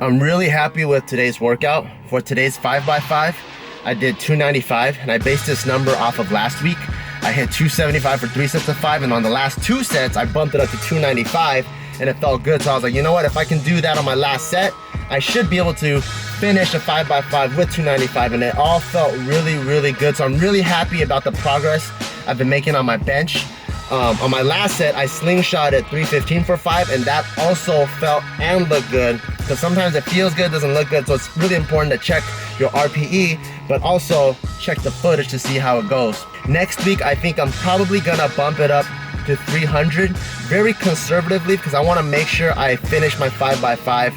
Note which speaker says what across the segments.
Speaker 1: I'm really happy with today's workout. For today's 5x5, I did 295, and I based this number off of last week. I hit 275 for 3 sets of 5, and on the last 2 sets, I bumped it up to 295, and it felt good. So I was like, you know what? If I can do that on my last set, I should be able to finish a 5x5 with 295, and it all felt really, really good. So I'm really happy about the progress I've been making on my bench. On my last set, I slingshot at 315 for 5, and that also felt and looked good, because sometimes it feels good, doesn't look good. So it's really important to check your RPE, but also check the footage to see how it goes. Next week, I think I'm probably gonna bump it up to 300, very conservatively, because I wanna make sure I finish my 5x5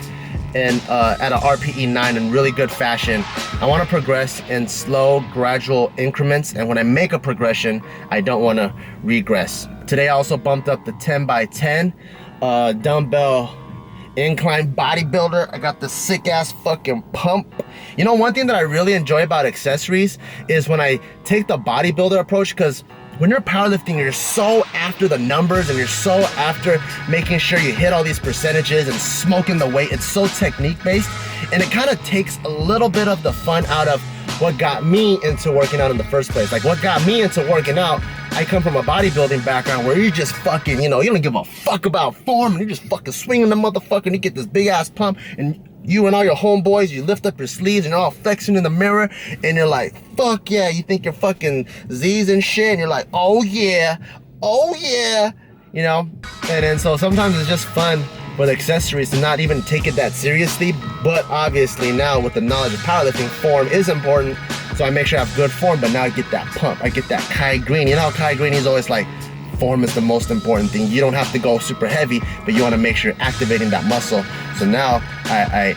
Speaker 1: and at a RPE 9 in really good fashion. I wanna progress in slow, gradual increments, and when I make a progression, I don't wanna regress. Today I also bumped up the 10x10 dumbbell incline bodybuilder. I got the sick ass fucking pump. You know, one thing that I really enjoy about accessories is when I take the bodybuilder approach, because when you're powerlifting, you're so after the numbers and you're so after making sure you hit all these percentages and smoking the weight. It's so technique based, and it kind of takes a little bit of the fun out of what got me into working out in the first place. Like, what got me into working out, I come from a bodybuilding background where you just fucking, you know, you don't give a fuck about form, and you just fucking swinging the motherfucker, and you get this big ass pump, and you and all your homeboys, you lift up your sleeves and you're all flexing in the mirror, and you're like, fuck yeah, you think you're fucking Z's and shit, and you're like, oh yeah, you know? And then so sometimes it's just fun with accessories to not even take it that seriously, but obviously now with the knowledge of powerlifting, form is important, so I make sure I have good form, but now I get that pump, I get that Kai Green. You know how Kai Green is always like, form is the most important thing. You don't have to go super heavy, but you want to make sure you're activating that muscle. So now I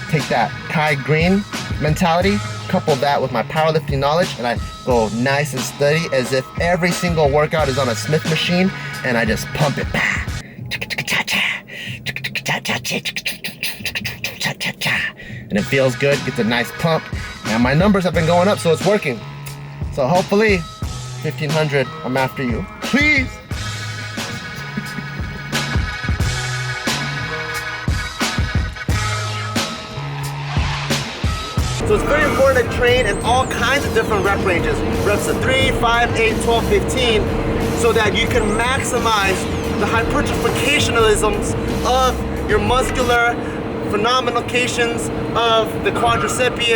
Speaker 1: take that Kai Green mentality, couple that with my powerlifting knowledge, and I go nice and steady as if every single workout is on a Smith machine, and I just pump it. And it feels good, gets a nice pump, and my numbers have been going up, so it's working. So hopefully 1500, I'm after you, please. So it's very important to train in all kinds of different rep ranges. Reps of 3, 5, 8, 12, 15, so that you can maximize the hypertrophicationalisms of your muscular phenomenalizations of the quadriceps